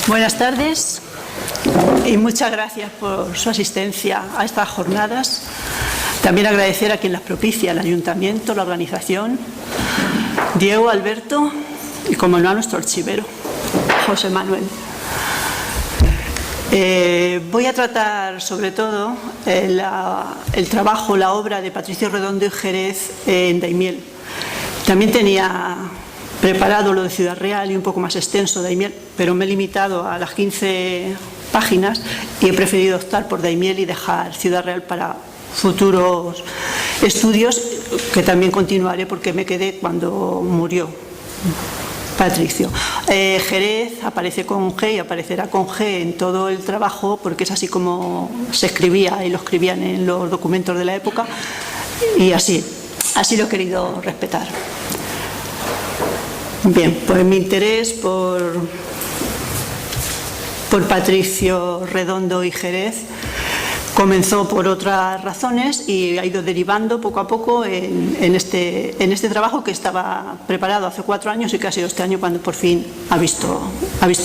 Buenas tardes y muchas gracias por su asistencia a estas jornadas. También agradecer a quien las propicia, el Ayuntamiento, la organización, Diego, Alberto y, como no, a nuestro archivero, José Manuel. Voy a tratar sobre todo el trabajo, la obra de Patricio Redondo y Jerez en Daimiel. También tenía preparado lo de Ciudad Real y un poco más extenso Daimiel, pero me he limitado a las 15 páginas y he preferido optar por Daimiel y dejar Ciudad Real para futuros estudios, que también continuaré porque me quedé cuando murió Patricio. Jerez aparece con G y aparecerá con G en todo el trabajo, porque es así como se escribía y lo escribían en los documentos de la época, y así lo he querido respetar. Bien, pues mi interés por Patricio Redondo y Jerez comenzó por otras razones y ha ido derivando poco a poco en este trabajo que estaba preparado hace 4 años y que ha sido este año cuando por fin ha visto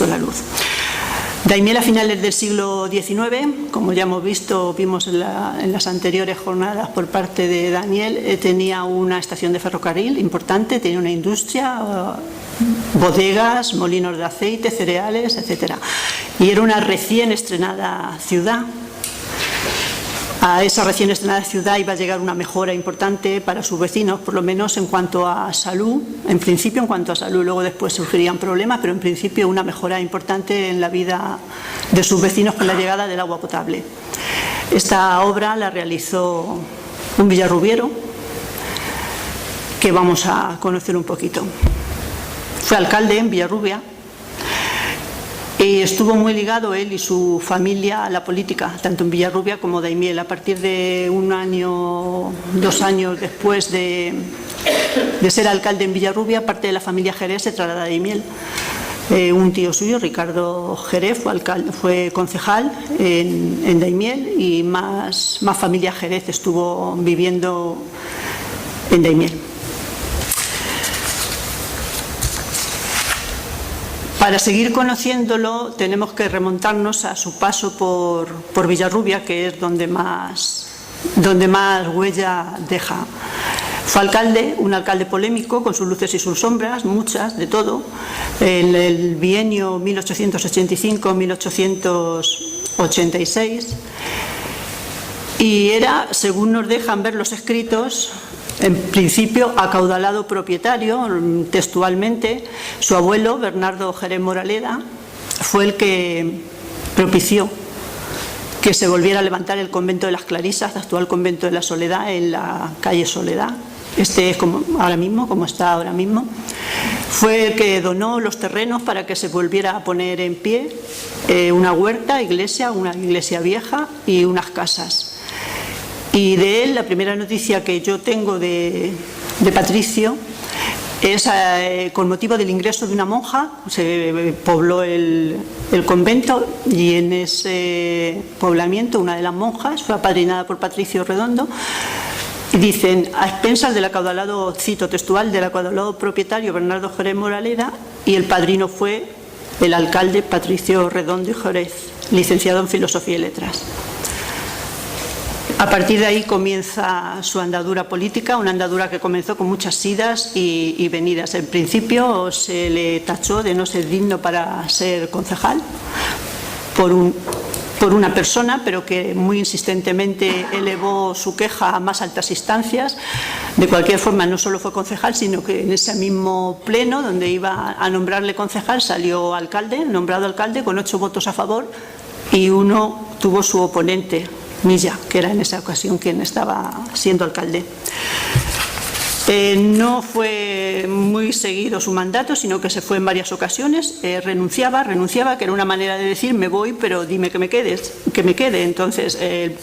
la luz. Daimiel a finales del siglo XIX, como ya vimos en las anteriores jornadas por parte de Daniel, tenía una estación de ferrocarril importante, tenía una industria, bodegas, molinos de aceite, cereales, etc. Y era una recién estrenada ciudad. A esa recién estrenada ciudad iba a llegar una mejora importante para sus vecinos, por lo menos en cuanto a salud, en principio en cuanto a salud, luego después surgirían problemas, pero en principio una mejora importante en la vida de sus vecinos con la llegada del agua potable. Esta obra la realizó un villarrubiero que vamos a conocer un poquito. Fue alcalde en Villarrubia y estuvo muy ligado él y su familia a la política, tanto en Villarrubia como Daimiel. A partir de 1 año, 2 años después de ser alcalde en Villarrubia, parte de la familia Jerez se traslada a Daimiel. Un tío suyo, Ricardo Jerez, fue concejal en Daimiel y más familia Jerez estuvo viviendo en Daimiel. Para seguir conociéndolo tenemos que remontarnos a su paso por Villarrubia, que es donde más huella deja. Fue alcalde, un alcalde polémico, con sus luces y sus sombras, muchas, de todo, en el bienio 1885-1886, y era, según nos dejan ver los escritos, en principio acaudalado propietario. Textualmente, su abuelo, Bernardo Jerez Moraleda, fue el que propició que se volviera a levantar el convento de las Clarisas, actual convento de la Soledad, en la calle Soledad. Este es como está ahora mismo. Fue el que donó los terrenos para que se volviera a poner en pie una huerta, una iglesia vieja y unas casas. Y de él, la primera noticia que yo tengo de Patricio es con motivo del ingreso de una monja. Se pobló el convento y en ese poblamiento una de las monjas fue apadrinada por Patricio Redondo. Y dicen, a expensas del acaudalado, cito textual, del acaudalado propietario Bernardo Jerez Moraleda, y el padrino fue el alcalde Patricio Redondo y Jerez, licenciado en Filosofía y Letras. A partir de ahí comienza su andadura política, una andadura que comenzó con muchas idas y venidas. En principio se le tachó de no ser digno para ser concejal por una persona, pero que muy insistentemente elevó su queja a más altas instancias. De cualquier forma, no solo fue concejal, sino que en ese mismo pleno donde iba a nombrarle concejal salió nombrado alcalde con 8 votos a favor, y 1 tuvo su oponente, Milla, que era en esa ocasión quien estaba siendo alcalde. No fue muy seguido su mandato, sino que se fue en varias ocasiones. Renunciaba, que era una manera de decir, me voy, pero dime que me quede. Entonces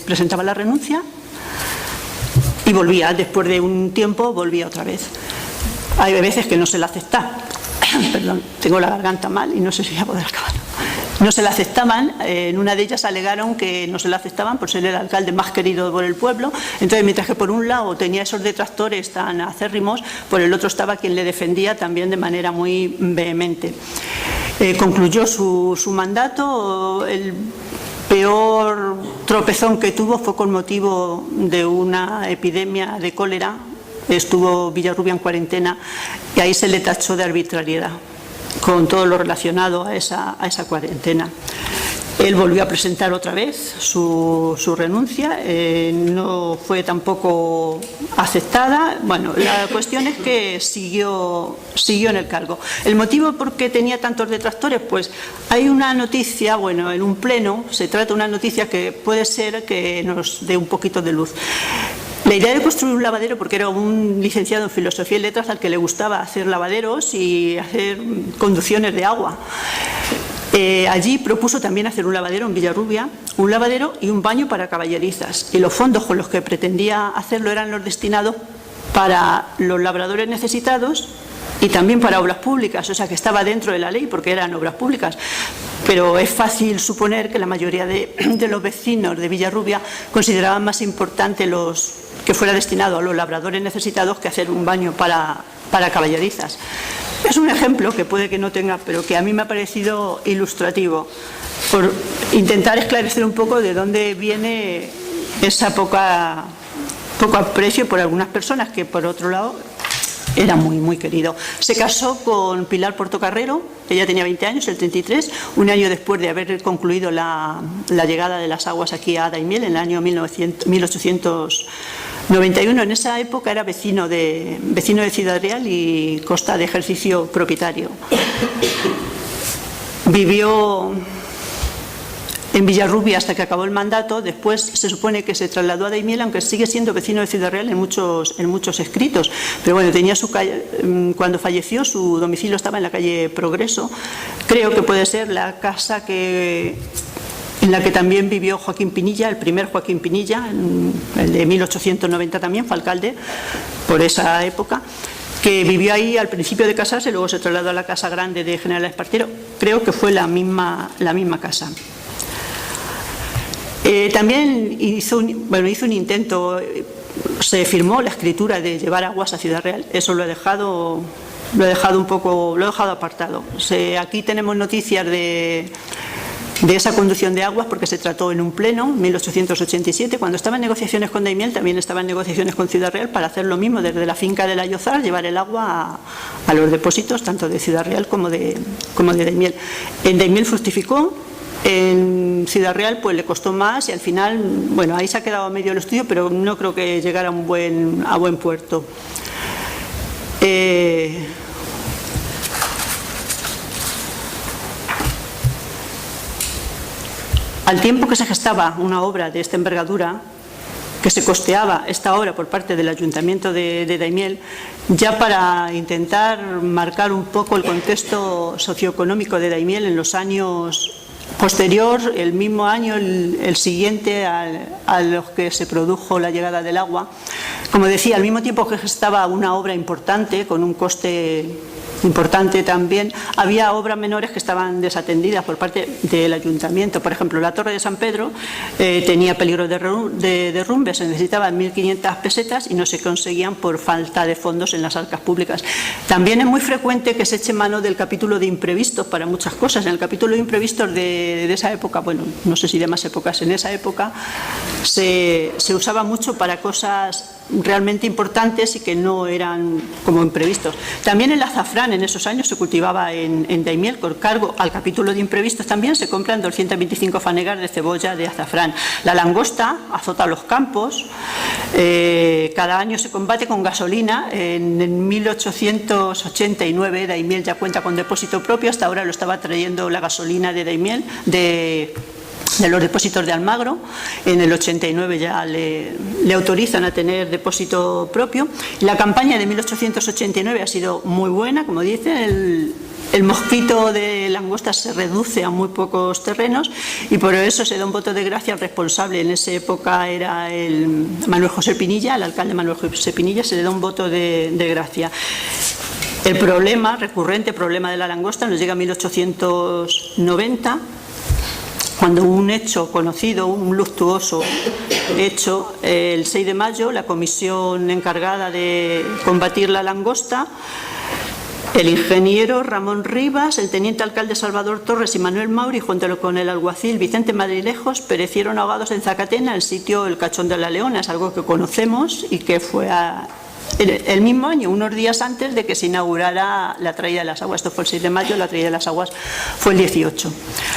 presentaba la renuncia y volvía. Después de un tiempo volvía otra vez. Hay veces que no se la acepta. Perdón, tengo la garganta mal y no sé si voy a poder acabar. No se la aceptaban. En una de ellas alegaron que no se la aceptaban por ser el alcalde más querido por el pueblo. Entonces, mientras que por un lado tenía esos detractores tan acérrimos, por el otro estaba quien le defendía también de manera muy vehemente. concluyó su mandato. El peor tropezón que tuvo fue con motivo de una epidemia de cólera. Estuvo Villarrubia en cuarentena y ahí se le tachó de arbitrariedad con todo lo relacionado a esa cuarentena. Él volvió a presentar otra vez su renuncia, no fue tampoco aceptada. Bueno, la cuestión es que siguió en el cargo. ¿El motivo por qué tenía tantos detractores? Pues hay una noticia, bueno, en un pleno se trata de una noticia que puede ser que nos dé un poquito de luz. La idea de construir un lavadero, porque era un licenciado en Filosofía y Letras al que le gustaba hacer lavaderos y hacer conducciones de agua. Allí propuso también hacer un lavadero en Villarrubia, un lavadero y un baño para caballerizas. Y los fondos con los que pretendía hacerlo eran los destinados para los labradores necesitados y también para obras públicas, o sea que estaba dentro de la ley porque eran obras públicas. Pero es fácil suponer que la mayoría de los vecinos de Villarrubia consideraban más importante que fuera destinado a los labradores necesitados que hacer un baño para caballerizas. Es un ejemplo que puede que no tenga, pero que a mí me ha parecido ilustrativo, por intentar esclarecer un poco de dónde viene esa poco aprecio por algunas personas que, por otro lado, era muy, muy querido. Se casó con Pilar Portocarrero, ella tenía 20 años, el 33, un año después de haber concluido la llegada de las aguas aquí a Daimiel, en el año 1891. En esa época era vecino de Ciudad Real y costa de ejercicio propietario. Vivió en Villarrubia hasta que acabó el mandato. Después se supone que se trasladó a Daimiel, aunque sigue siendo vecino de Ciudad Real en muchos escritos. Pero bueno, tenía su calle, cuando falleció su domicilio estaba en la calle Progreso. Creo que puede ser la casa en la que también vivió Joaquín Pinilla, el primer Joaquín Pinilla, el de 1890 también, fue alcalde por esa época, que vivió ahí al principio de casarse, luego se trasladó a la casa grande de General Espartero. Creo que fue la misma casa. También hizo un intento, se firmó la escritura de llevar aguas a Ciudad Real. Eso lo he dejado apartado. Aquí tenemos noticias de esa conducción de aguas porque se trató en un pleno en 1887, cuando estaba en negociaciones con Daimiel, también estaba en negociaciones con Ciudad Real para hacer lo mismo desde la finca de la Llozar, llevar el agua a los depósitos tanto de Ciudad Real como de Daimiel. En Daimiel fructificó. En Ciudad Real pues le costó más y al final, bueno, ahí se ha quedado a medio el estudio, pero no creo que llegara a buen puerto. Al tiempo que se gestaba una obra de esta envergadura, que se costeaba esta obra por parte del Ayuntamiento de Daimiel, ya para intentar marcar un poco el contexto socioeconómico de Daimiel en los años posterior, el mismo año, el siguiente a los que se produjo la llegada del agua. Como decía, al mismo tiempo que estaba una obra importante, con un coste importante también, había obras menores que estaban desatendidas por parte del ayuntamiento. Por ejemplo, la Torre de San Pedro tenía peligro de derrumbe, se necesitaban 1.500 pesetas y no se conseguían por falta de fondos en las arcas públicas. También es muy frecuente que se eche mano del capítulo de imprevistos para muchas cosas. En el capítulo de imprevistos de esa época, bueno, no sé si de más épocas, en esa época se usaba mucho para cosas realmente importantes y que no eran como imprevistos. También el azafrán en esos años se cultivaba en Daimiel. Con cargo al capítulo de imprevistos también se compran 225 fanegas de cebolla de azafrán. La langosta azota los campos. Cada año se combate con gasolina. En 1889 Daimiel ya cuenta con depósito propio. Hasta ahora lo estaba trayendo la gasolina de Daimiel, de los depósitos de Almagro. En el 89 ya le autorizan a tener depósito propio. La campaña de 1889 ha sido muy buena, como dice, el mosquito de langosta se reduce a muy pocos terrenos y por eso se da un voto de gracia al responsable. En esa época era el Manuel José Pinilla, el alcalde Manuel José Pinilla, se le da un voto de gracia. El recurrente problema de la langosta nos llega a 1890, cuando un hecho conocido, un luctuoso hecho, el 6 de mayo, la comisión encargada de combatir la langosta El ingeniero Ramón Rivas, el teniente alcalde Salvador Torres y Manuel Mauri, junto con el alguacil Vicente Madrilejos, perecieron ahogados en Zacatena, el sitio El Cachón de la Leona. Es algo que conocemos y que fue el mismo año, unos días antes de que se inaugurara la traída de las aguas. Esto fue el 6 de mayo, la traída de las aguas fue el 18.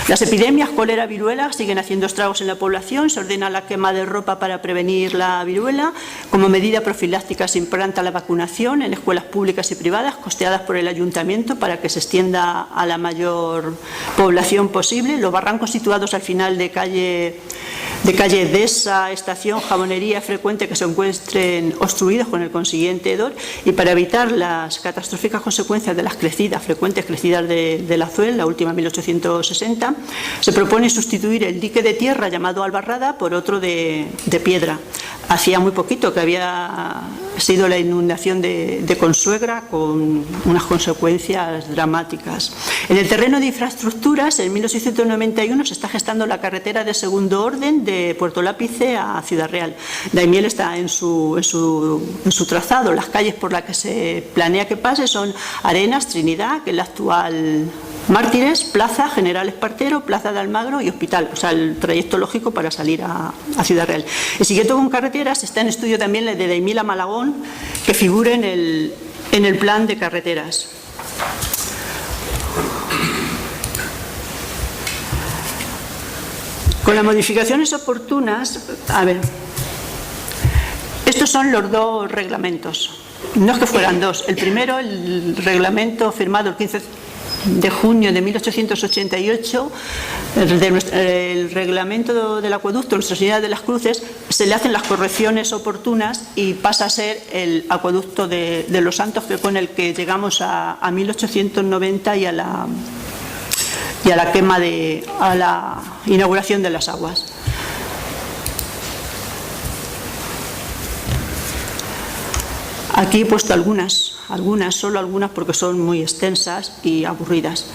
Las epidemias, cólera, viruela, siguen haciendo estragos en la población. Se ordena la quema de ropa para prevenir la viruela. Como medida profiláctica se implanta la vacunación en escuelas públicas y privadas, costeadas por el ayuntamiento, para que se extienda a la mayor población posible. Los barrancos situados al final de calle Deza, Estación, Jabonería, es frecuente que se encuentren obstruidos con el consiguiente hedor, y para evitar las catastróficas consecuencias de las frecuentes crecidas del Azuel, la última en 1860, se propone sustituir el dique de tierra llamado Albarrada por otro de piedra. Hacía muy poquito que había sido la inundación de Consuegra, con unas consecuencias dramáticas. En el terreno de infraestructuras, en 1891 se está gestando la carretera de segundo orden de Puerto Lápice a Ciudad Real. Daimiel está en su trazado. Las calles por las que se planea que pase son Arenas, Trinidad, que es la actual Mártires, Plaza, General Espartero, Plaza de Almagro y Hospital. O sea, el trayecto lógico para salir a Ciudad Real. Y siguiendo con carreteras, está en estudio también la de Daimiel a Malagón, que figura en el plan de carreteras. Con las modificaciones oportunas, estos son los dos reglamentos. No es que fueran dos. El primero, el reglamento firmado el 15 de junio de 1888, el reglamento del acueducto Nuestra Señora de las Cruces, se le hacen las correcciones oportunas y pasa a ser el acueducto de los Santos, que con el que llegamos a 1890 y a la quema a la inauguración de las aguas. Aquí he puesto solo algunas porque son muy extensas y aburridas.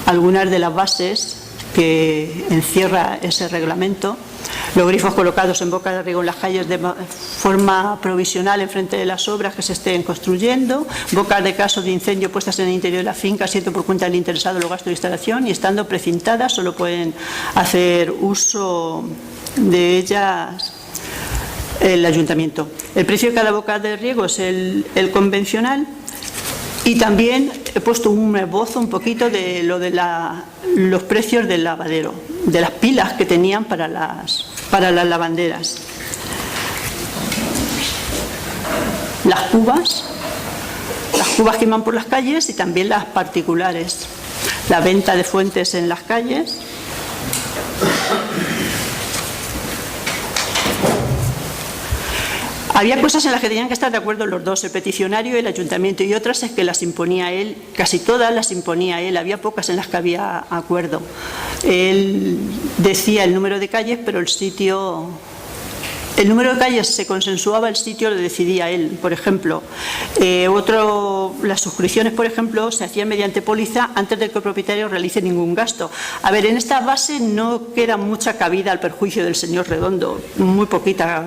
Algunas de las bases que encierra ese reglamento: los grifos colocados en boca de riego en las calles de forma provisional en frente de las obras que se estén construyendo, bocas de caso de incendio puestas en el interior de la finca, siendo por cuenta del interesado los gastos de instalación, y estando precintadas solo pueden hacer uso de ellas el ayuntamiento. El precio de cada boca de riego es el convencional, y también he puesto un esbozo un poquito de los precios del lavadero, de las pilas que tenían para las lavanderas. Las cubas que iban por las calles, y también las particulares. La venta de fuentes en las calles. Había cosas en las que tenían que estar de acuerdo los dos, el peticionario y el ayuntamiento, y otras es que las imponía él, casi todas las imponía él, había pocas en las que había acuerdo. Él decía el número de calles, pero el número de calles se consensuaba, el sitio lo decidía él. Por ejemplo, las suscripciones, por ejemplo, se hacían mediante póliza antes de que el propietario realice ningún gasto. En esta base no queda mucha cabida al perjuicio del señor Redondo, muy poquita,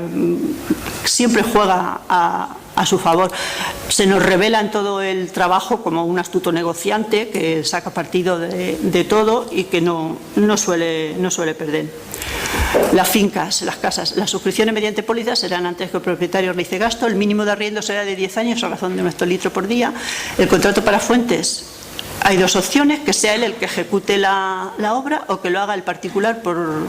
siempre juega a su favor. Se nos revela en todo el trabajo como un astuto negociante que saca partido de todo y que no suele perder. Las fincas, las casas, las suscripciones mediante póliza serán antes que el propietario realice gasto. El mínimo de arriendo será de 10 años a razón de 1 hectolitro por día. El contrato para fuentes, hay dos opciones: que sea él el que ejecute la obra, o que lo haga el particular por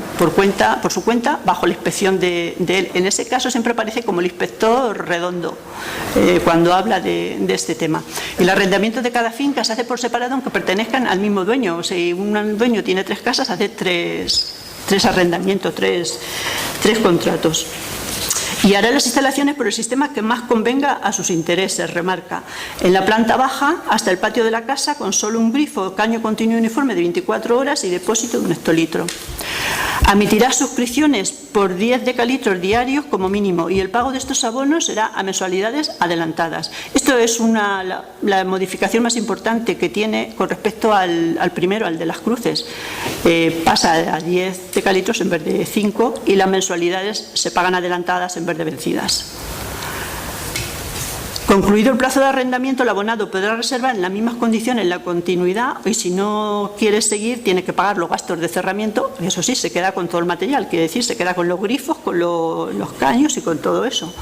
su cuenta, bajo la inspección de él. En ese caso siempre aparece como el inspector Redondo cuando habla de este tema. El arrendamiento de cada finca se hace por separado, aunque pertenezcan al mismo dueño. O sea, si un dueño tiene 3 casas, hace tres arrendamientos, tres contratos. Y hará las instalaciones por el sistema que más convenga a sus intereses, remarca. En la planta baja, hasta el patio de la casa, con solo un grifo, caño continuo uniforme de 24 horas y depósito de 1 hectolitro. Admitirá suscripciones por 10 decalitros diarios como mínimo, y el pago de estos abonos será a mensualidades adelantadas. Esto es la modificación más importante que tiene con respecto al primero, al de las cruces. Pasa a 10 decalitros en vez de 5, y las mensualidades se pagan adelantadas en vez de vencidas. Concluido el plazo de arrendamiento, el abonado podrá reservar en las mismas condiciones la continuidad y si no quiere seguir tiene que pagar los gastos de cerramiento. Eso sí, se queda con todo el material, quiere decir, se queda con los grifos, con los caños y con todo eso.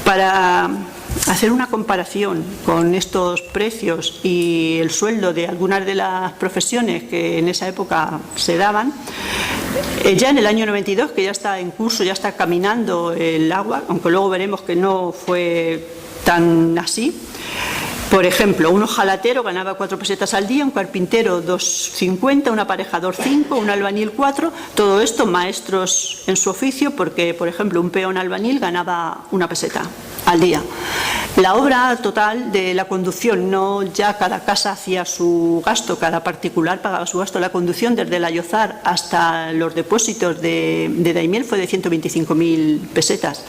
Para hacer una comparación con estos precios y el sueldo de algunas de las profesiones que en esa época se daban, ya en el año 92, que ya está en curso, ya está caminando el agua, aunque luego veremos que no fue tan así. Por ejemplo, un hojalatero ganaba 4 pesetas al día, un carpintero 2,50, un aparejador 5, un albañil 4, todo esto maestros en su oficio, porque, por ejemplo, un peón albañil ganaba 1 peseta al día. La obra total de la conducción, no ya cada casa hacía su gasto, cada particular pagaba su gasto, la conducción desde el Ayozar hasta los depósitos de Daimiel fue de 125.000 pesetas.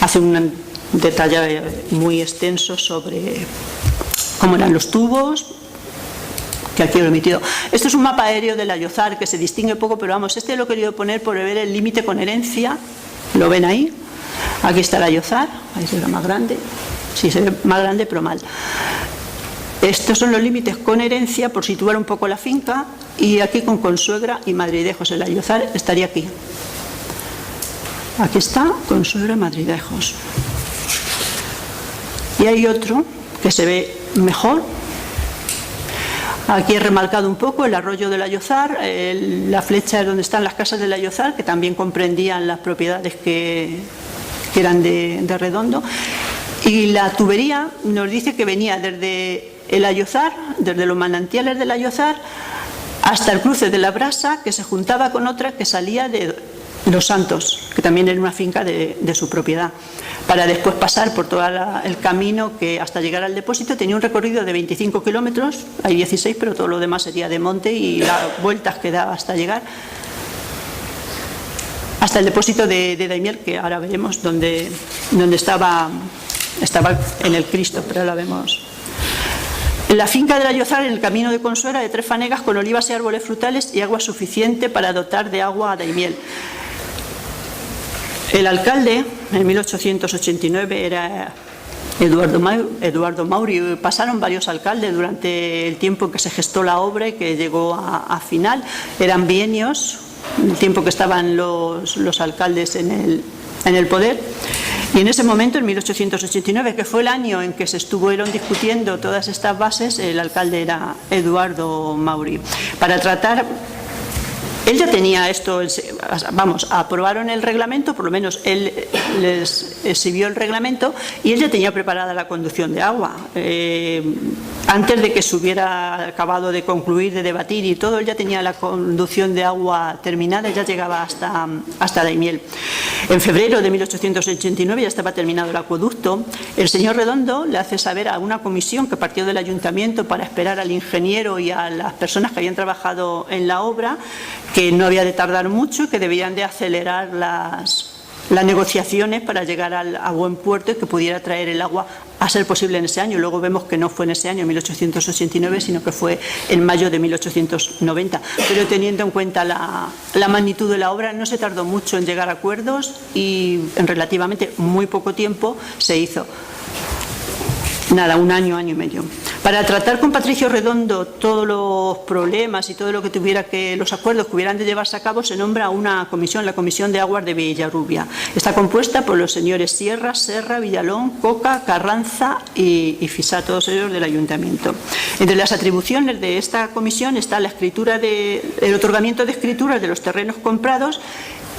Hace un detalle muy extenso sobre cómo eran los tubos, que aquí lo he omitido. Esto es un mapa aéreo del Ayozar que se distingue poco, pero vamos, este lo he querido poner por ver el límite con herencia. ¿Lo ven ahí? Aquí está el Ayozar, ahí se ve más grande, sí se ve más grande pero mal. Estos son los límites con herencia por situar un poco la finca, y aquí con consuegra y madridejos. El Ayozar estaría aquí. Aquí está consuegra y madridejos. Y hay otro que se ve mejor. Aquí he remarcado un poco el arroyo del Ayozar, la flecha es donde están las casas del Ayozar, que también comprendían las propiedades que eran de Redondo. Y la tubería nos dice que venía desde el Ayozar, desde los manantiales del Ayozar, hasta el cruce de la Brasa, que se juntaba con otra que salía de Los Santos, que también era una finca de su propiedad, para después pasar por todo el camino que hasta llegar al depósito tenía un recorrido de 25 kilómetros, hay 16, pero todo lo demás sería de monte y las vueltas que daba hasta llegar hasta el depósito de Daimiel, que ahora veremos donde estaba en el Cristo, pero ahora vemos. En la finca del Ayozar, en el camino de Consuera, de 3 fanegas con olivas y árboles frutales y agua suficiente para dotar de agua a Daimiel. El alcalde, en 1889, era Eduardo Mauri. Pasaron varios alcaldes durante el tiempo en que se gestó la obra y que llegó a final. Eran bienios, el tiempo que estaban los alcaldes en el poder. Y en ese momento, en 1889, que fue el año en que se estuvieron discutiendo todas estas bases, el alcalde era Eduardo Mauri. Para tratar... Él ya tenía esto, vamos, aprobaron el reglamento, por lo menos él les exhibió el reglamento y él ya tenía preparada la conducción de agua. Antes de que se hubiera acabado de concluir, de debatir y todo, él ya tenía la conducción de agua terminada y ya llegaba hasta Daimiel. En febrero de 1889 ya estaba terminado el acueducto. El señor Redondo le hace saber a una comisión que partió del ayuntamiento para esperar al ingeniero y a las personas que habían trabajado en la obra, que no había de tardar mucho y que debían de acelerar las negociaciones para llegar a buen puerto y que pudiera traer el agua a ser posible en ese año. Luego vemos que no fue en ese año, en 1889, sino que fue en mayo de 1890. Pero teniendo en cuenta la magnitud de la obra, no se tardó mucho en llegar a acuerdos y en relativamente muy poco tiempo se hizo. Nada, un año, año y medio. Para tratar con Patricio Redondo todos los problemas y todo lo que tuviera los acuerdos que hubieran de llevarse a cabo, se nombra una comisión, la Comisión de Aguas de Villarrubia. Está compuesta por los señores Sierra, Serra, Villalón, Coca, Carranza y Fisá, todos ellos del ayuntamiento. Entre las atribuciones de esta comisión está el otorgamiento de escrituras de los terrenos comprados.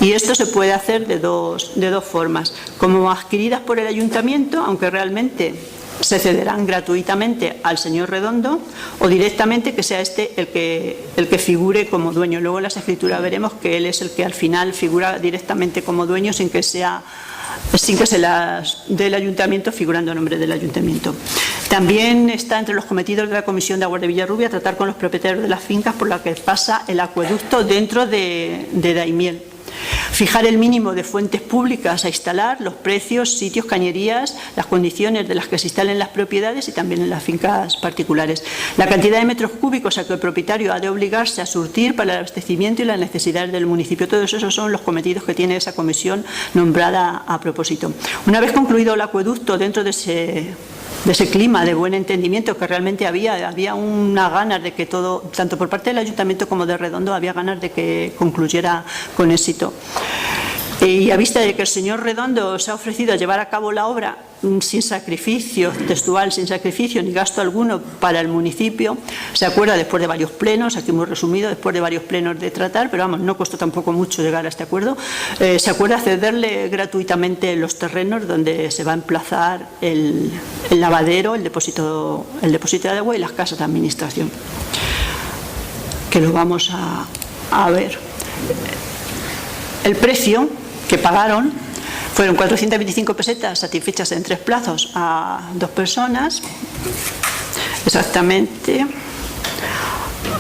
Y esto se puede hacer de dos formas, como adquiridas por el ayuntamiento, aunque realmente se cederán gratuitamente al señor Redondo, o directamente que sea este el que figure como dueño. Luego en las escrituras veremos que él es el que al final figura directamente como dueño sin que se las dé el ayuntamiento figurando a nombre del ayuntamiento. También está entre los cometidos de la Comisión de Aguas de Villarrubia tratar con los propietarios de las fincas por las que pasa el acueducto dentro de Daimiel. Fijar el mínimo de fuentes públicas a instalar, los precios, sitios, cañerías, las condiciones de las que se instalen las propiedades y también en las fincas particulares. La cantidad de metros cúbicos a que el propietario ha de obligarse a surtir para el abastecimiento y las necesidades del municipio. Todos esos son los cometidos que tiene esa comisión nombrada a propósito. Una vez concluido el acueducto, dentro de ese clima de buen entendimiento que realmente había una ganas de que todo, tanto por parte del Ayuntamiento como de Redondo, había ganas de que concluyera con éxito. Y a vista de que el señor Redondo se ha ofrecido a llevar a cabo la obra sin sacrificio, textual, sin sacrificio ni gasto alguno para el municipio, se acuerda después de varios plenos, aquí hemos resumido, después de varios plenos de tratar, pero vamos, no costó tampoco mucho llegar a este acuerdo, se acuerda cederle gratuitamente los terrenos donde se va a emplazar el lavadero, el depósito de agua y las casas de administración, que lo vamos a ver. El precio que pagaron fueron 425 pesetas satisfechas en 3 plazos a 2 personas, exactamente.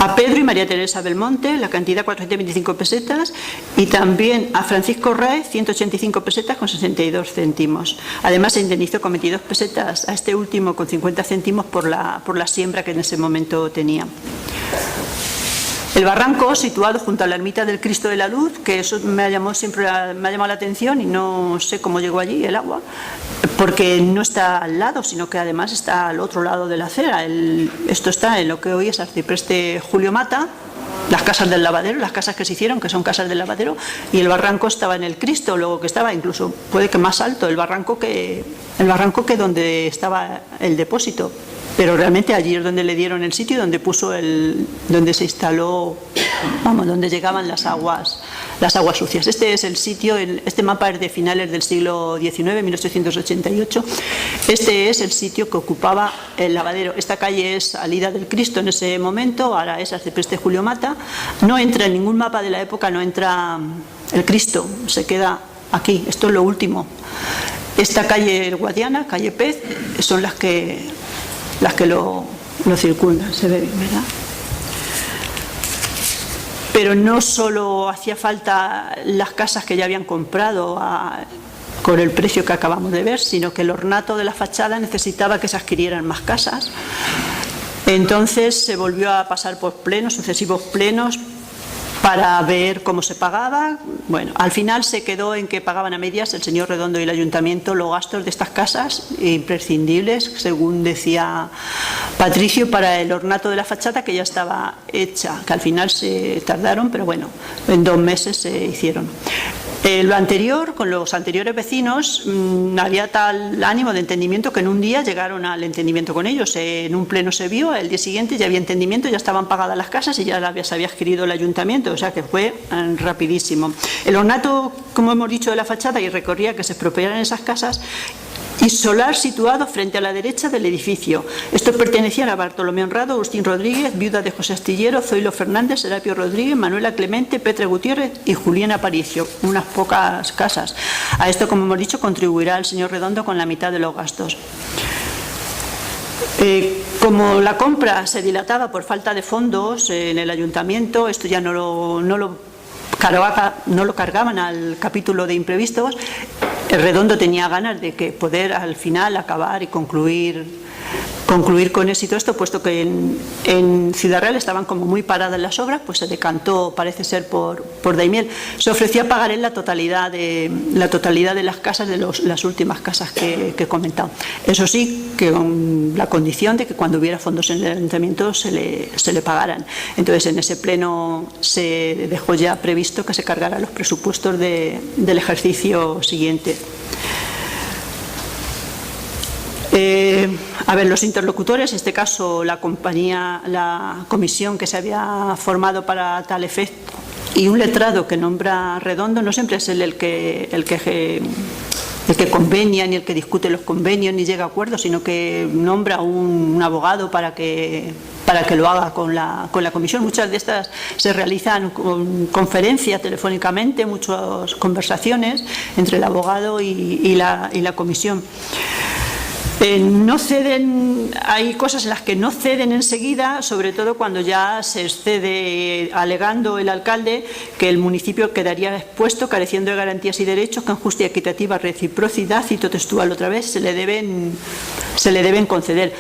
A Pedro y María Teresa Belmonte, la cantidad 425 pesetas, y también a Francisco Raez, 185 pesetas con 62 céntimos. Además, se indemnizó con 22 pesetas a este último con 50 céntimos por la siembra que en ese momento tenía. El barranco, situado junto a la ermita del Cristo de la Luz, que eso me ha llamado la atención y no sé cómo llegó allí el agua, porque no está al lado, sino que además está al otro lado de la acera. Esto está en lo que hoy es Arcipreste Julio Mata, las casas del lavadero, las casas que se hicieron, que son casas del lavadero, y el barranco estaba en el Cristo, luego que estaba incluso, puede que más alto, el barranco que donde estaba el depósito. Pero realmente allí es donde le dieron el sitio, donde se instaló, donde llegaban las aguas sucias. Este es el sitio, este mapa es de finales del siglo XIX, 1888. Este es el sitio que ocupaba el lavadero. Esta calle es Salida del Cristo en ese momento, ahora es Arcipreste Julio Mata. No entra en ningún mapa de la época, no entra el Cristo, se queda aquí. Esto es lo último. Esta calle El Guadiana, calle Pez, son las que lo circundan, se ve bien, ¿verdad? Pero no solo hacía falta las casas que ya habían comprado con el precio que acabamos de ver, sino que el ornato de la fachada necesitaba que se adquirieran más casas. Entonces se volvió a pasar por sucesivos plenos, para ver cómo se pagaba. Bueno, al final se quedó en que pagaban a medias el señor Redondo y el Ayuntamiento los gastos de estas casas imprescindibles, según decía Patricio, para el ornato de la fachada, que ya estaba hecha, que al final se tardaron, pero bueno, en 2 meses se hicieron. Lo anterior, con los anteriores vecinos, había tal ánimo de entendimiento que en un día llegaron al entendimiento con ellos. En un pleno se vio, el día siguiente ya había entendimiento, ya estaban pagadas las casas y ya se había adquirido el Ayuntamiento, o sea que fue rapidísimo. El ornato, como hemos dicho, de la fachada y recorría que se expropiaran esas casas, y solar situado frente a la derecha del edificio. Estos pertenecían a Bartolomé Honrado, Agustín Rodríguez, viuda de José Astillero, Zoilo Fernández, Serapio Rodríguez, Manuela Clemente, Petra Gutiérrez y Julián Aparicio, unas pocas casas. A esto, como hemos dicho, contribuirá el señor Redondo con la mitad de los gastos. Como la compra se dilataba por falta de fondos en el Ayuntamiento, esto ya no lo cargaban al capítulo de imprevistos. El Redondo tenía ganas de que poder al final acabar y concluir con éxito esto, puesto que en Ciudad Real estaban como muy paradas las obras, pues se decantó, parece ser, por Daimiel. Se ofrecía pagar en la totalidad de las casas, de las últimas casas que he comentado. Eso sí, que con la condición de que cuando hubiera fondos en el Ayuntamiento se le pagaran. Entonces, en ese pleno se dejó ya previsto que se cargaran los presupuestos del ejercicio siguiente. Los interlocutores, en este caso la comisión que se había formado para tal efecto y un letrado que nombra Redondo, no siempre es el que convenia ni el que discute los convenios ni llega a acuerdos, sino que nombra un abogado para que lo haga con la comisión. Muchas de estas se realizan con conferencias telefónicamente, muchas conversaciones entre el abogado y la comisión. No ceden, hay cosas en las que no ceden enseguida, sobre todo cuando ya se excede, alegando el alcalde que el municipio quedaría expuesto, careciendo de garantías y derechos que en justa y equitativa reciprocidad, cito textual otra vez, se le deben conceder.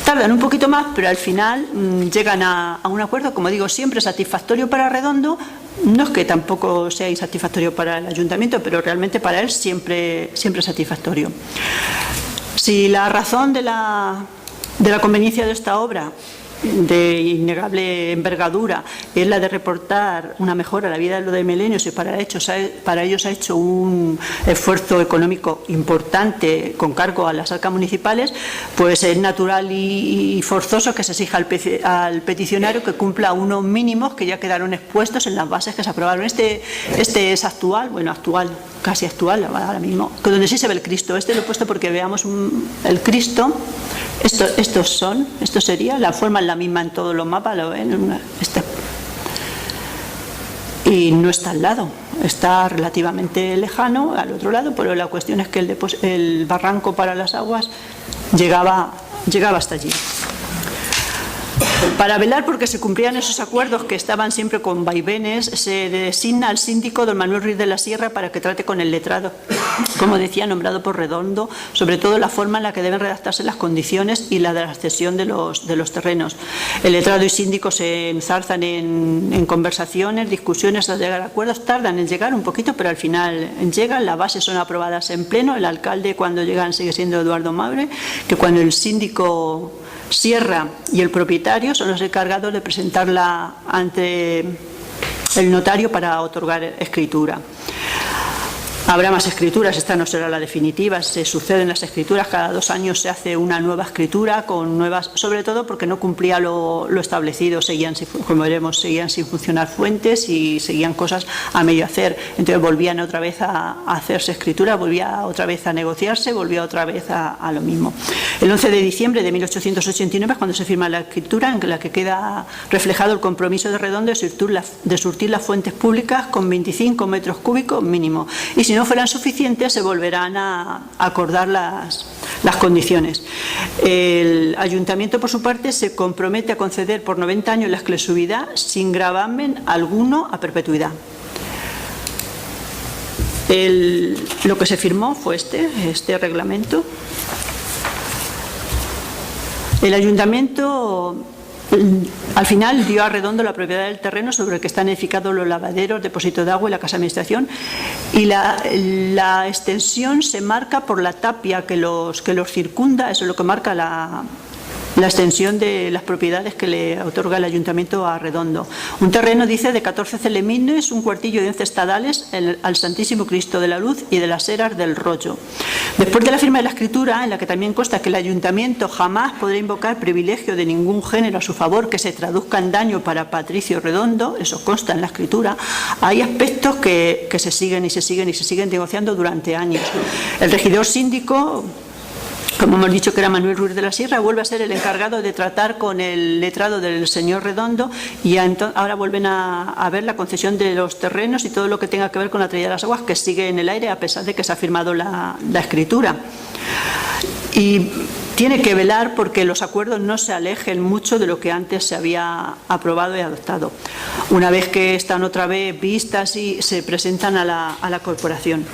Tardan un poquito más, pero al final llegan a un acuerdo, como digo, siempre satisfactorio para Redondo. No es que tampoco sea insatisfactorio para el ayuntamiento, pero realmente para él siempre satisfactorio. Si la razón de la conveniencia de esta obra de innegable envergadura es la de reportar una mejora a la vida de los de Milenios y para ellos ha hecho un esfuerzo económico importante con cargo a las arcas municipales, pues es natural y forzoso que se exija al peticionario que cumpla unos mínimos que ya quedaron expuestos en las bases que se aprobaron. Este es actual, casi actual ahora mismo, donde sí se ve el Cristo. Lo he puesto porque veamos el Cristo. Esto sería, la forma es la misma en todos los mapas, lo ven, y no está al lado, está relativamente lejano, al otro lado, pero la cuestión es que el barranco para las aguas llegaba hasta allí. Para velar porque se cumplían esos acuerdos que estaban siempre con vaivenes, se designa al síndico don Manuel Ruiz de la Sierra para que trate con el letrado, como decía, nombrado por Redondo, sobre todo la forma en la que deben redactarse las condiciones y la de la cesión de los terrenos. El letrado y síndico se enzarzan en conversaciones, discusiones, hasta llegar a acuerdos. Tardan en llegar un poquito, pero al final llegan, las bases son aprobadas en pleno. El alcalde, cuando llegan, sigue siendo Eduardo Maure, que cuando el síndico Sierra y el propietario son los encargados de presentarla ante el notario para otorgar escritura. Habrá más escrituras, esta no será la definitiva, se suceden las escrituras, cada 2 años se hace una nueva escritura con nuevas, sobre todo porque no cumplía lo establecido, como veremos, seguían sin funcionar fuentes y seguían cosas a medio hacer, entonces volvían otra vez a hacerse escritura, volvía otra vez a negociarse, volvía otra vez a lo mismo. El 11 de diciembre de 1889 es cuando se firma la escritura en la que queda reflejado el compromiso de Redondo de surtir las fuentes públicas con 25 metros cúbicos mínimo, y si no fueran suficientes se volverán a acordar las condiciones. El ayuntamiento, por su parte, se compromete a conceder por 90 años la exclusividad sin gravamen alguno a perpetuidad. Lo que se firmó fue este reglamento. El ayuntamiento al final dio a Redondo la propiedad del terreno sobre el que están edificados los lavaderos, depósito de agua y la casa de administración, y la extensión se marca por la tapia que los circunda. Eso es lo que marca la extensión de las propiedades que le otorga el ayuntamiento a Redondo. Un terreno, dice, de 14 celemines, un cuartillo de 11 estadales al Santísimo Cristo de la Luz y de las Heras del Rollo. Después de la firma de la escritura, en la que también consta que el ayuntamiento jamás podrá invocar privilegio de ningún género a su favor que se traduzca en daño para Patricio Redondo, eso consta en la escritura, hay aspectos que se siguen negociando durante años. El regidor síndico, como hemos dicho que era Manuel Ruiz de la Sierra, vuelve a ser el encargado de tratar con el letrado del señor Redondo y ahora vuelven a ver la concesión de los terrenos y todo lo que tenga que ver con la traída de las aguas, que sigue en el aire a pesar de que se ha firmado la escritura. Y tiene que velar porque los acuerdos no se alejen mucho de lo que antes se había aprobado y adoptado. Una vez que están otra vez vistas y se presentan a la corporación.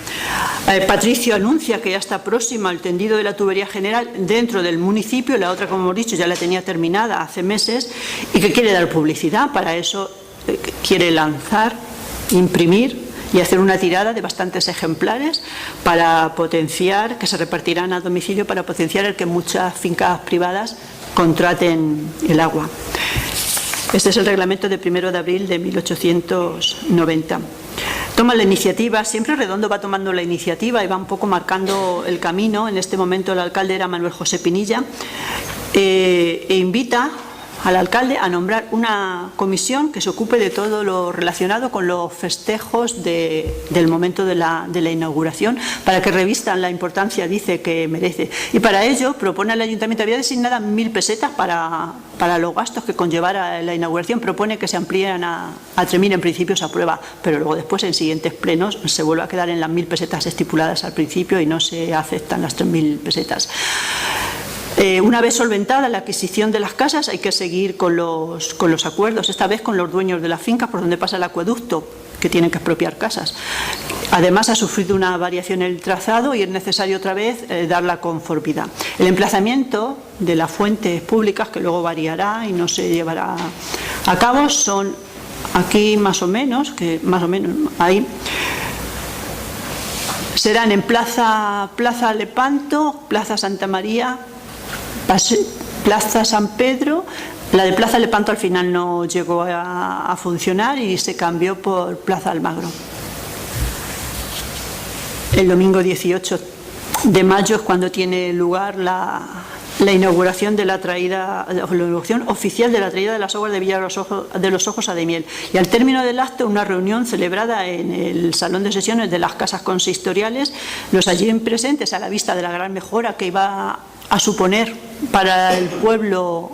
Patricio anuncia que ya está próximo al tendido de la tubería general dentro del municipio, la otra, como hemos dicho, ya la tenía terminada hace meses y que quiere dar publicidad. Para eso quiere lanzar, imprimir y hacer una tirada de bastantes ejemplares para potenciar, que se repartirán a domicilio para potenciar el que muchas fincas privadas contraten el agua. Este es el reglamento de 1 de abril de 1890. Toma la iniciativa, siempre Redondo va tomando la iniciativa y va un poco marcando el camino. En este momento el alcalde era Manuel José Pinilla, e invita al alcalde a nombrar una comisión que se ocupe de todo lo relacionado con los festejos del momento de la inauguración, para que revistan la importancia, dice, que merece. Y para ello propone al ayuntamiento, había designado 1.000 pesetas para los gastos que conllevara la inauguración, propone que se amplíen a 3.000, en principio se aprueba, pero luego después en siguientes plenos se vuelve a quedar en las 1.000 pesetas estipuladas al principio y no se aceptan las 3.000 pesetas. Una vez solventada la adquisición de las casas, hay que seguir con los acuerdos, esta vez con los dueños de las fincas por donde pasa el acueducto, que tienen que expropiar casas. Además, ha sufrido una variación en el trazado y es necesario otra vez dar la conformidad. El emplazamiento de las fuentes públicas, que luego variará y no se llevará a cabo, son aquí más o menos ahí. Serán en Plaza Lepanto, Plaza Santa María, Plaza San Pedro. La de Plaza Lepanto al final no llegó a funcionar y se cambió por Plaza Almagro. El domingo 18 de mayo es cuando tiene lugar la inauguración de la inauguración oficial de la traída de las aguas de Villa de los Ojos a Daimiel. Y al término del acto, una reunión celebrada en el salón de sesiones de las casas consistoriales, los allí presentes, a la vista de la gran mejora que iba a suponer para el pueblo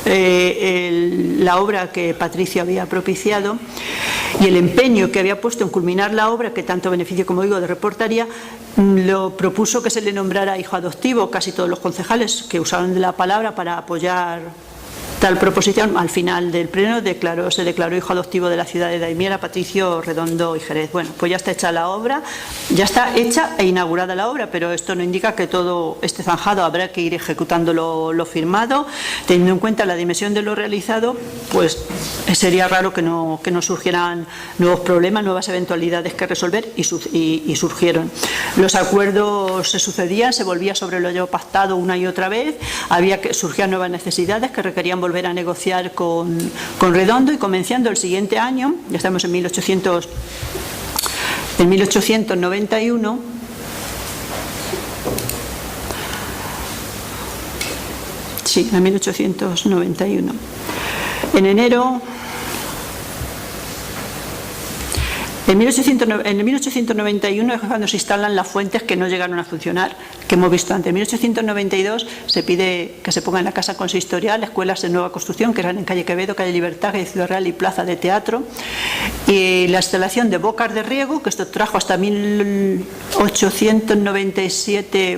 la obra que Patricio había propiciado y el empeño que había puesto en culminar la obra, que tanto beneficio, como digo, reportaría, lo propuso que se le nombrara hijo adoptivo. Casi todos los concejales que usaron de la palabra para apoyar tal proposición, al final del pleno se declaró hijo adoptivo de la ciudad de Daimiel a Patricio Redondo y Jerez. Bueno, pues ya está hecha la obra, ya está hecha e inaugurada la obra, pero esto no indica que todo esté zanjado, habrá que ir ejecutando lo firmado, teniendo en cuenta la dimensión de lo realizado, pues sería raro que no surgieran nuevos problemas, nuevas eventualidades que resolver, y surgieron. Los acuerdos se sucedían, se volvía sobre lo ya pactado una y otra vez, surgían nuevas necesidades que requerían volver a negociar con Redondo, y comenzando el siguiente año, ya estamos en 1891, sí, en 1891, en enero. En 1891 es cuando se instalan las fuentes que no llegaron a funcionar, que hemos visto antes. En 1892 se pide que se ponga en la casa consistorial escuelas de nueva construcción, que eran en calle Quevedo, calle Libertad, calle Ciudad Real y plaza de teatro. Y la instalación de bocas de riego, que esto trajo hasta 1897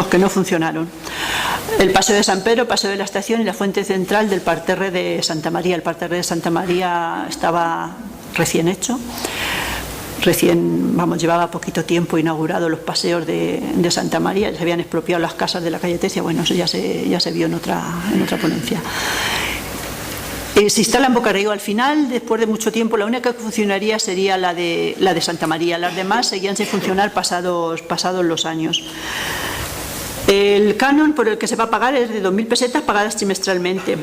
que no funcionaron. El paseo de San Pedro, paseo de la estación y la fuente central del parterre de Santa María. El parterre de Santa María estaba recién hecho, llevaba poquito tiempo inaugurado los paseos de Santa María, se habían expropiado las casas de la calle Tecia, bueno, eso ya se vio en otra ponencia. Se instala en Boca de Riego al final, después de mucho tiempo. La única que funcionaría sería la de Santa María, las demás seguían sin funcionar pasados los años. El canon por el que se va a pagar es de 2.000 pesetas pagadas trimestralmente.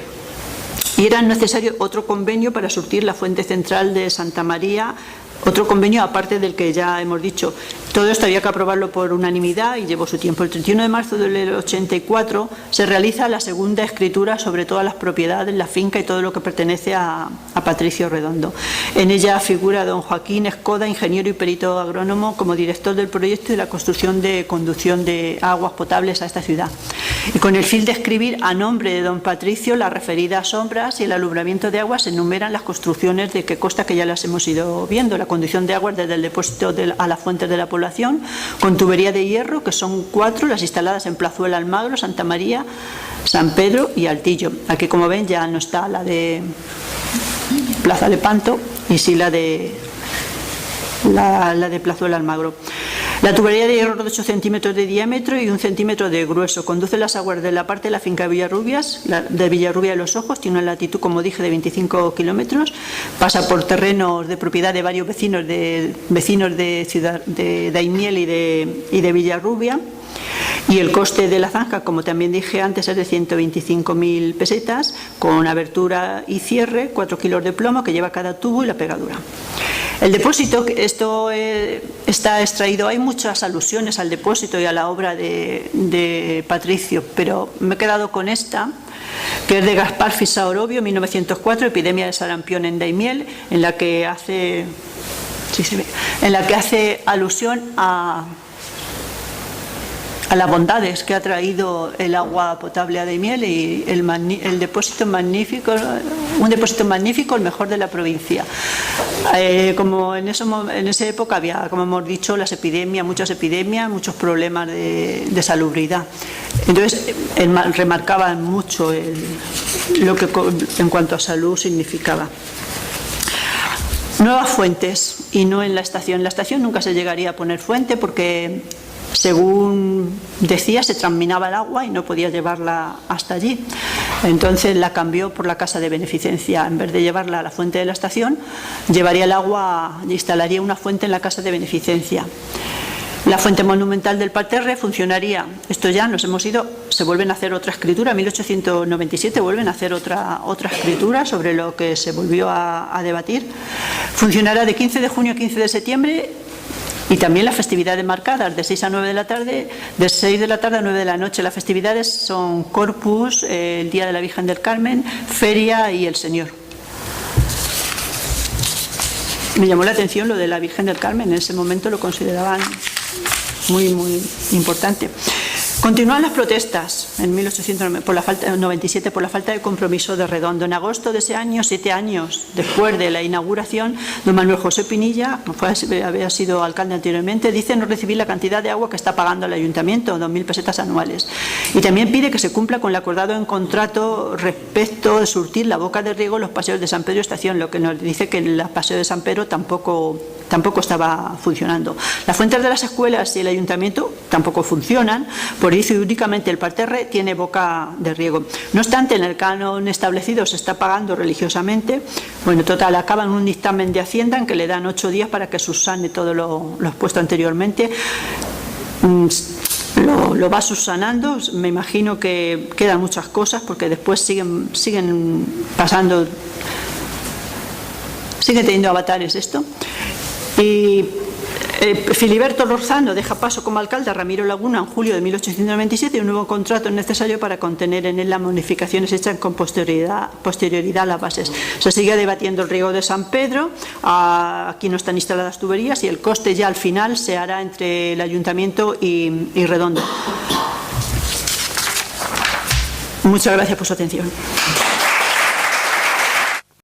Y era necesario otro convenio para surtir la fuente central de Santa María, otro convenio aparte del que ya hemos dicho. Todo esto había que aprobarlo por unanimidad y llevó su tiempo. El 31 de marzo del 84 se realiza la segunda escritura sobre todas las propiedades, la finca y todo lo que pertenece a Patricio Redondo. En ella figura don Joaquín Escoda, ingeniero y perito agrónomo, como director del proyecto y la construcción de conducción de aguas potables a esta ciudad. Y con el fin de escribir a nombre de don Patricio las referidas obras y el alumbramiento de aguas, se enumeran las construcciones de que consta, que ya las hemos ido viendo: la conducción de aguas desde el depósito a las fuentes de la población, con tubería de hierro, que son 4, las instaladas en Plazuela, Almagro, Santa María, San Pedro y Altillo. Aquí, como ven, ya no está la de Plaza Lepanto y sí la de Plazuela, Almagro. La tubería de hierro de 8 centímetros de diámetro y 1 centímetro de grueso. Conduce las aguas de la parte de la finca de Villarrubia de los Ojos. Tiene una latitud, como dije, de 25 kilómetros. Pasa por terrenos de propiedad de varios vecinos de Ciudad de Daimiel y de Villarrubia. Y el coste de la zanja, como también dije antes, es de 125.000 pesetas, con abertura y cierre, 4 kilos de plomo que lleva cada tubo y la pegadura. El depósito, esto está extraído, hay muchas alusiones al depósito y a la obra de Patricio, pero me he quedado con esta, que es de Gaspar Fisá Orobio, 1904, Epidemia de sarampión en Daimiel, en la que hace alusión a las bondades que ha traído el agua potable a Daimiel y el depósito magnífico, un depósito magnífico, el mejor de la provincia. Como en esa época había, como hemos dicho, muchas epidemias, muchos problemas de salubridad. Entonces remarcaban mucho lo que en cuanto a salud significaba. Nuevas fuentes, y no en la estación. En la estación nunca se llegaría a poner fuente porque, según decía, se transminaba el agua y no podía llevarla hasta allí. Entonces la cambió por la casa de beneficencia. En vez de llevarla a la fuente de la estación, llevaría el agua e instalaría una fuente en la casa de beneficencia. La fuente monumental del parterre funcionaría. Esto ya nos hemos ido, se vuelven a hacer otra escritura. En 1897 vuelven a hacer otra escritura sobre lo que se volvió a debatir. Funcionará de 15 de junio a 15 de septiembre. Y también las festividades marcadas, de 6 a 9 de la tarde, de 6 de la tarde a 9 de la noche. Las festividades son Corpus, el Día de la Virgen del Carmen, Feria y el Señor. Me llamó la atención lo de la Virgen del Carmen, en ese momento lo consideraban muy, muy importante. Continúan las protestas en 1897 por la falta de compromiso de Redondo. En agosto de ese año, 7 años después de la inauguración, don Manuel José Pinilla, que había sido alcalde anteriormente, dice no recibir la cantidad de agua que está pagando el ayuntamiento, 2.000 pesetas anuales. Y también pide que se cumpla con lo acordado en contrato respecto de surtir la boca de riego los paseos de San Pedro Estación, lo que nos dice que el paseo de San Pedro tampoco estaba funcionando. Las fuentes de las escuelas y el ayuntamiento tampoco funcionan, por eso únicamente el parterre tiene boca de riego. No obstante, en el canon establecido se está pagando religiosamente. Bueno, total, acaban un dictamen de Hacienda en que le dan 8 días para que subsane todo lo expuesto anteriormente. Lo va subsanando, me imagino que quedan muchas cosas porque después siguen pasando, sigue teniendo avatares esto. Y Filiberto Lorzano deja paso como alcalde a Ramiro Laguna en julio de 1897 y un nuevo contrato es necesario para contener en él las modificaciones hechas con posterioridad a las bases. Se sigue debatiendo el riego de San Pedro, aquí no están instaladas tuberías y el coste ya al final se hará entre el ayuntamiento y Redondo. Muchas gracias por su atención.